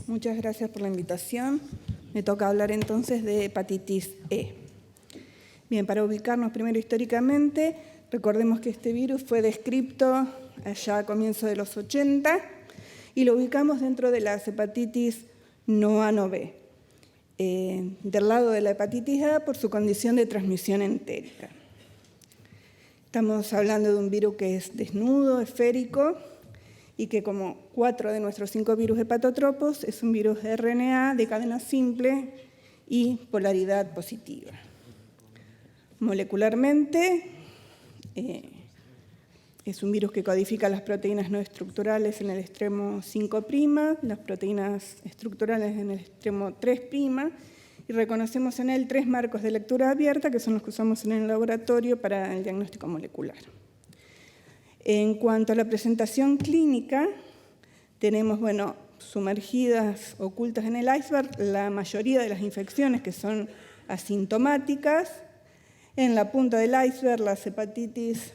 Muchas gracias por la invitación. Me toca hablar entonces de hepatitis E. Bien, para ubicarnos primero históricamente, recordemos que este virus fue descrito allá a comienzos de los 80 y lo ubicamos dentro de las hepatitis no A, no B. Del lado de la hepatitis A por su condición de transmisión entérica. Estamos hablando de un virus que es desnudo, esférico, y que como 4 de nuestros 5 virus hepatotropos es un virus de RNA de cadena simple y polaridad positiva. Molecularmente es un virus que codifica las proteínas no estructurales en el extremo 5', las proteínas estructurales en el extremo 3', y reconocemos en él 3 marcos de lectura abierta, que son los que usamos en el laboratorio para el diagnóstico molecular. En cuanto a la presentación clínica, tenemos, sumergidas, ocultas en el iceberg, la mayoría de las infecciones que son asintomáticas. En la punta del iceberg, las hepatitis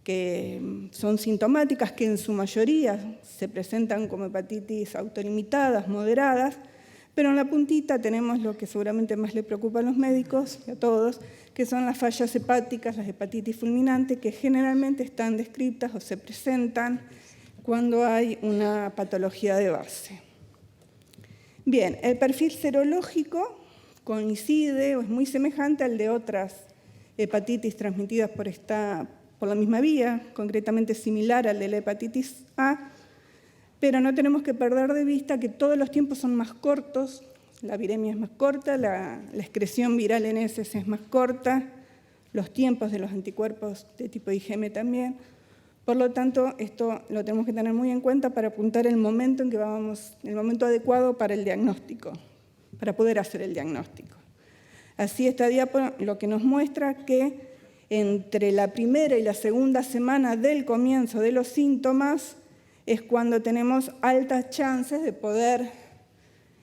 que son sintomáticas, que en su mayoría se presentan como hepatitis autolimitadas, moderadas, pero en la puntita tenemos lo que seguramente más le preocupa a los médicos y a todos, que son las fallas hepáticas, las hepatitis fulminantes, que generalmente están descritas o se presentan cuando hay una patología de base. Bien, el perfil serológico coincide o es muy semejante al de otras hepatitis transmitidas por la misma vía, concretamente similar al de la hepatitis A, pero no tenemos que perder de vista que todos los tiempos son más cortos, la viremia es más corta, la excreción viral en heces es más corta, los tiempos de los anticuerpos de tipo IgM también. Por lo tanto, esto lo tenemos que tener muy en cuenta para apuntar el momento el momento adecuado para el diagnóstico, para poder hacer el diagnóstico. Así, esta diapo lo que nos muestra que entre la primera y la segunda semana del comienzo de los síntomas es cuando tenemos altas chances de poder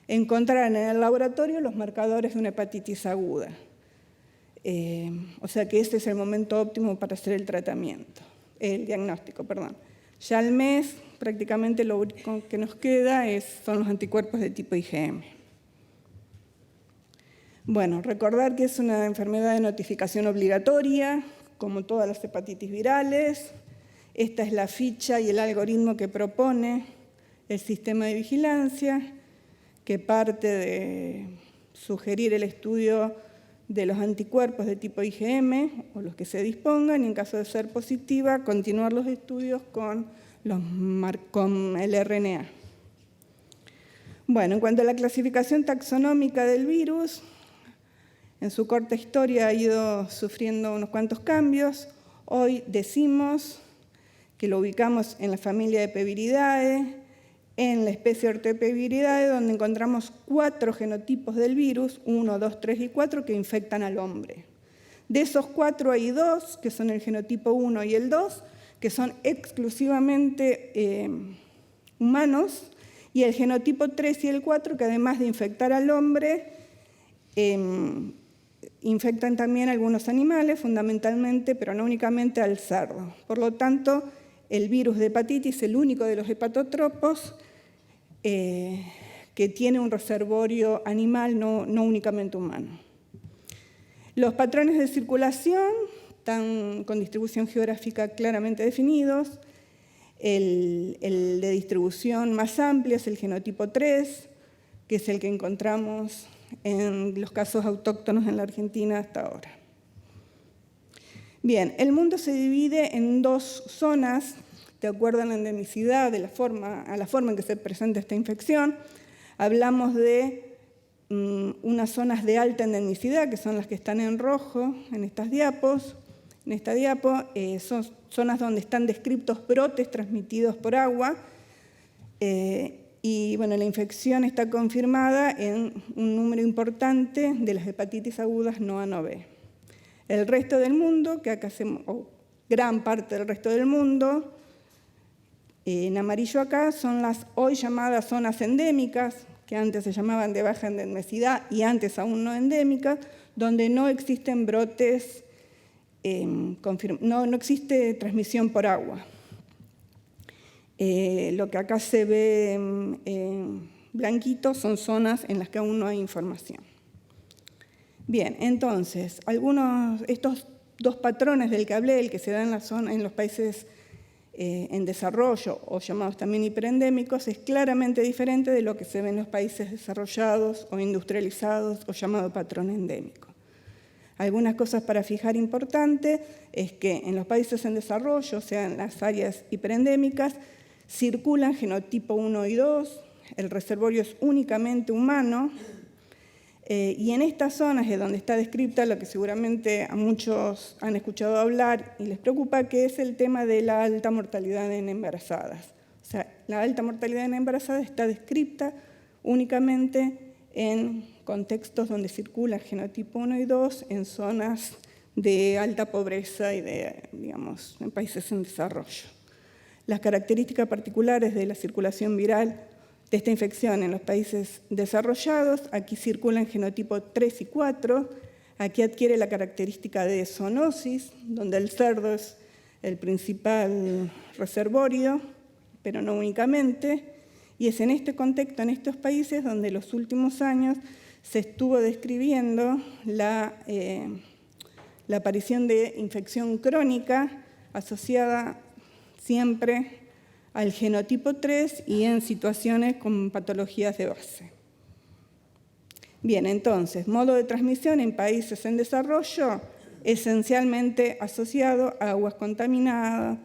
encontrar en el laboratorio los marcadores de una hepatitis aguda. O sea que ese es el momento óptimo para hacer el diagnóstico. Ya al mes, prácticamente lo único que nos queda son los anticuerpos de tipo IgM. Recordar que es una enfermedad de notificación obligatoria, como todas las hepatitis virales. Esta es la ficha y el algoritmo que propone el sistema de vigilancia, que parte de sugerir el estudio de los anticuerpos de tipo IgM o los que se dispongan, y en caso de ser positiva, continuar los estudios con el RNA. En cuanto a la clasificación taxonómica del virus, en su corta historia ha ido sufriendo unos cuantos cambios. Hoy decimos que lo ubicamos en la familia Epeviridae, en la especie Ortoepeviridae, donde encontramos 4 genotipos del virus, 1, 2, 3 y 4, que infectan al hombre. De esos 4 hay 2, que son el genotipo 1 y el 2, que son exclusivamente humanos, y el genotipo 3 y el 4, que además de infectar al hombre, infectan también a algunos animales, fundamentalmente, pero no únicamente al cerdo. Por lo tanto, el virus de hepatitis, el único de los hepatotropos, que tiene un reservorio animal, no únicamente humano. Los patrones de circulación están con distribución geográfica claramente definidos. El de distribución más amplia es el genotipo 3, que es el que encontramos en los casos autóctonos en la Argentina hasta ahora. Bien, el mundo se divide en 2 zonas, de acuerdo a la endemicidad, a la forma en que se presenta esta infección. Hablamos de unas zonas de alta endemicidad, que son las que están en rojo en estas diapos. En esta diapo son zonas donde están descritos brotes transmitidos por agua, y la infección está confirmada en un número importante de las hepatitis agudas no A, no B. El resto del mundo, gran parte del resto del mundo, en amarillo acá, son las hoy llamadas zonas endémicas, que antes se llamaban de baja endemicidad y antes aún no endémicas, donde no existen brotes, no existe transmisión por agua. Lo que acá se ve blanquito son zonas en las que aún no hay información. Bien, entonces, estos dos patrones del que hablé, el que se da en los países en desarrollo o llamados también hiperendémicos, es claramente diferente de lo que se ve en los países desarrollados o industrializados o llamado patrón endémico. Algunas cosas para fijar importantes es que en los países en desarrollo, o sea, en las áreas hiperendémicas, circulan genotipo 1 y 2, el reservorio es únicamente humano, y en estas zonas es donde está descrita lo que seguramente a muchos han escuchado hablar y les preocupa, que es el tema de la alta mortalidad en embarazadas. O sea, la alta mortalidad en embarazadas está descrita únicamente en contextos donde circula genotipo 1 y 2 en zonas de alta pobreza y digamos, en países en desarrollo. Las características particulares de la circulación viral de esta infección en los países desarrollados, aquí circulan genotipo 3 y 4, aquí adquiere la característica de zoonosis, donde el cerdo es el principal reservorio, pero no únicamente, y es en este contexto, en estos países, donde en los últimos años se estuvo describiendo la aparición de infección crónica asociada siempre al genotipo 3 y en situaciones con patologías de base. Bien, entonces, modo de transmisión en países en desarrollo, esencialmente asociado a aguas contaminadas,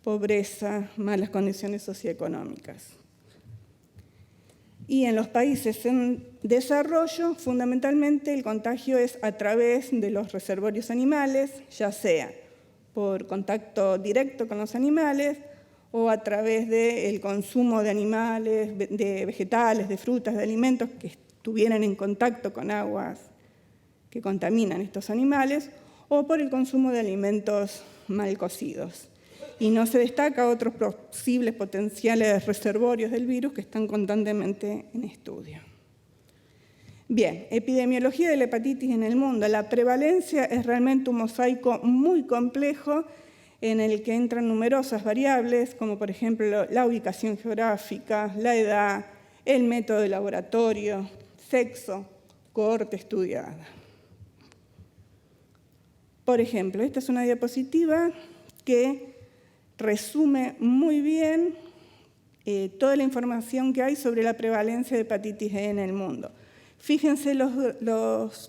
pobreza, malas condiciones socioeconómicas. Y en los países en desarrollo, fundamentalmente el contagio es a través de los reservorios animales, ya sea por contacto directo con los animales o a través del consumo de animales, de vegetales, de frutas, de alimentos que estuvieran en contacto con aguas que contaminan estos animales, o por el consumo de alimentos mal cocidos. Y no se destaca otros posibles potenciales reservorios del virus que están constantemente en estudio. Bien, epidemiología de la hepatitis en el mundo. La prevalencia es realmente un mosaico muy complejo en el que entran numerosas variables, como por ejemplo la ubicación geográfica, la edad, el método de laboratorio, sexo, cohorte estudiada. Por ejemplo, esta es una diapositiva que resume muy bien toda la información que hay sobre la prevalencia de hepatitis E en el mundo. Fíjense los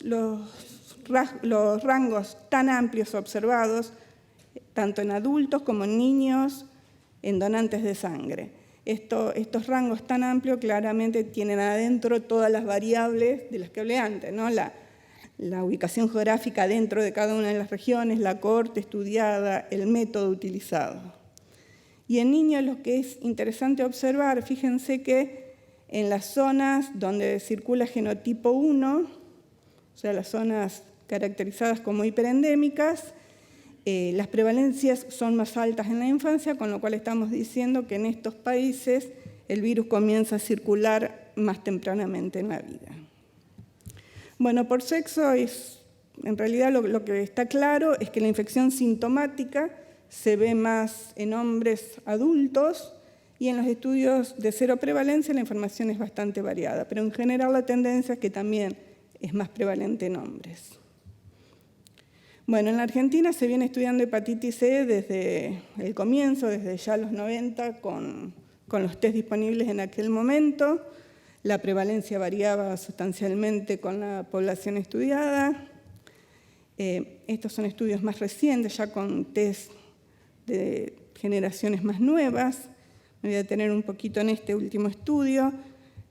rangos tan amplios observados, tanto en adultos como en niños, en donantes de sangre. Estos rangos tan amplios claramente tienen adentro todas las variables de las que hablé antes, ¿no? La ubicación geográfica dentro de cada una de las regiones, la cohorte estudiada, el método utilizado. Y en niños lo que es interesante observar, fíjense que en las zonas donde circula genotipo 1, o sea, las zonas caracterizadas como hiperendémicas, las prevalencias son más altas en la infancia, con lo cual estamos diciendo que en estos países el virus comienza a circular más tempranamente en la vida. Bueno, por sexo, en realidad lo que está claro es que la infección sintomática se ve más en hombres adultos y en los estudios de cero prevalencia la información es bastante variada, pero en general la tendencia es que también es más prevalente en hombres. Bueno, en la Argentina se viene estudiando hepatitis C desde el comienzo, desde ya los 90, con los test disponibles en aquel momento. La prevalencia variaba sustancialmente con la población estudiada. Estos son estudios más recientes, ya con test de generaciones más nuevas. Me voy a detener un poquito en este último estudio,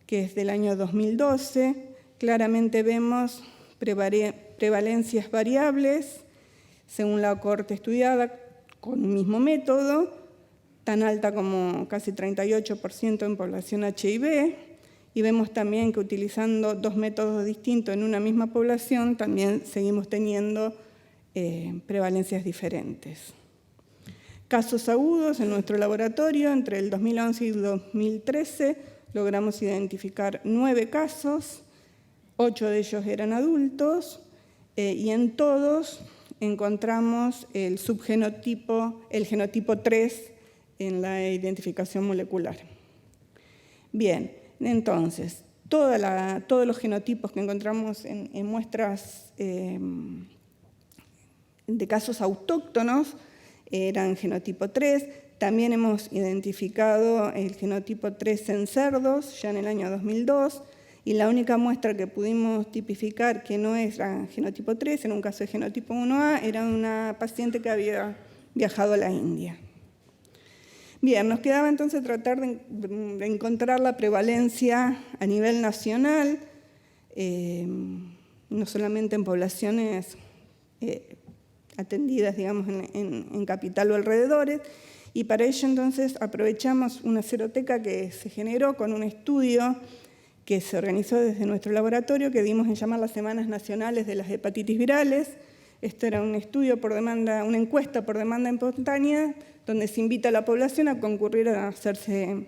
que es del año 2012. Claramente vemos prevalencias variables según la cohorte estudiada con un mismo método, tan alta como casi 38% en población HIV, y vemos también que utilizando dos métodos distintos en una misma población también seguimos teniendo prevalencias diferentes. Casos agudos en nuestro laboratorio, entre el 2011 y el 2013 logramos identificar 9 casos, 8 de ellos eran adultos, y en todos encontramos el genotipo 3 en la identificación molecular. Bien, Entonces, todos los genotipos que encontramos en muestras de casos autóctonos eran genotipo 3. También hemos identificado el genotipo 3 en cerdos, ya en el año 2002, y la única muestra que pudimos tipificar que no era genotipo 3, en un caso de genotipo 1A, era una paciente que había viajado a la India. Bien, nos quedaba entonces tratar de encontrar la prevalencia a nivel nacional, no solamente en poblaciones atendidas, digamos, en capital o alrededores, y para ello entonces aprovechamos una seroteca que se generó con un estudio que se organizó desde nuestro laboratorio, que dimos en llamar las Semanas Nacionales de las Hepatitis Virales. Esto era un estudio por demanda, una encuesta por demanda espontánea, donde se invita a la población a concurrir a hacerse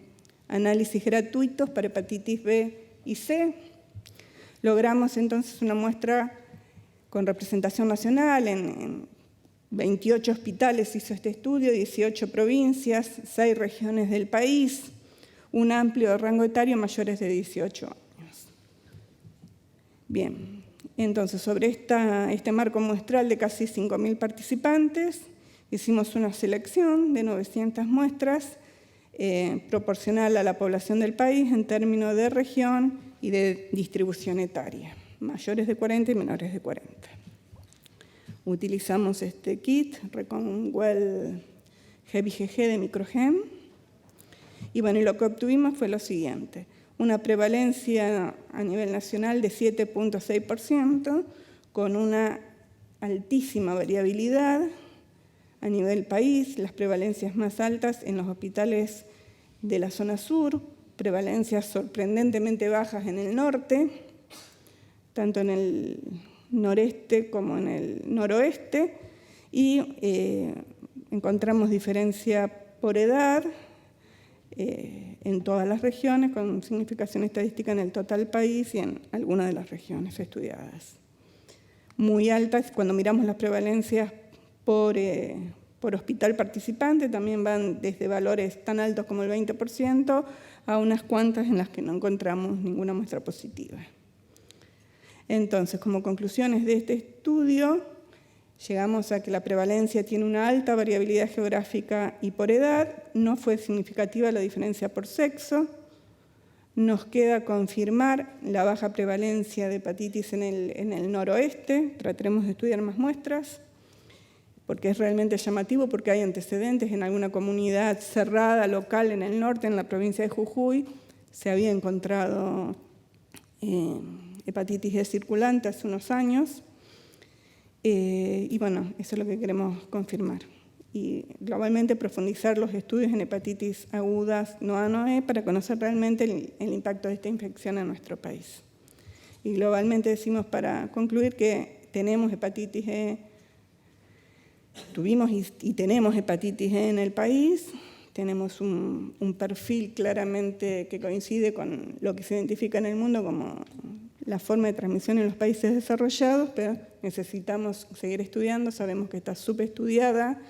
análisis gratuitos para hepatitis B y C. Logramos entonces una muestra con representación nacional, en 28 hospitales hizo este estudio, 18 provincias, 6 regiones del país, un amplio rango etario mayores de 18 años. Bien, entonces sobre este marco muestral de casi 5.000 participantes, hicimos una selección de 900 muestras proporcional a la población del país en términos de región y de distribución etaria, mayores de 40 y menores de 40. Utilizamos este kit, ReconWell GBGG de Microgem, y bueno, y lo que obtuvimos fue lo siguiente: una prevalencia a nivel nacional de 7.6%, con una altísima variabilidad a nivel país, las prevalencias más altas en los hospitales de la zona sur, prevalencias sorprendentemente bajas en el norte, tanto en el noreste como en el noroeste, y encontramos diferencia por edad en todas las regiones, con significación estadística en el total país y en algunas de las regiones estudiadas. Muy altas, cuando miramos las prevalencias por hospital participante, también van desde valores tan altos como el 20% a unas cuantas en las que no encontramos ninguna muestra positiva. Entonces, como conclusiones de este estudio, llegamos a que la prevalencia tiene una alta variabilidad geográfica y por edad, no fue significativa la diferencia por sexo. Nos queda confirmar la baja prevalencia de hepatitis en el noroeste. Trataremos de estudiar más muestras, porque es realmente llamativo, porque hay antecedentes en alguna comunidad cerrada, local, en el norte, en la provincia de Jujuy. Se había encontrado hepatitis E circulante hace unos años. Y bueno, eso es lo que queremos confirmar. Y globalmente profundizar los estudios en hepatitis agudas no A, no E, para conocer realmente el impacto de esta infección en nuestro país. Y globalmente decimos, para concluir, que tenemos hepatitis E, tuvimos y tenemos hepatitis E en el país. Tenemos un perfil claramente que coincide con lo que se identifica en el mundo como la forma de transmisión en los países desarrollados, pero necesitamos seguir estudiando, sabemos que está subestudiada,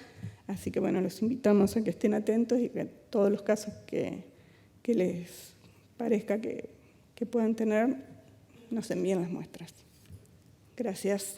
así que bueno, los invitamos a que estén atentos y que todos los casos que les parezca que puedan tener, nos envíen las muestras. Gracias.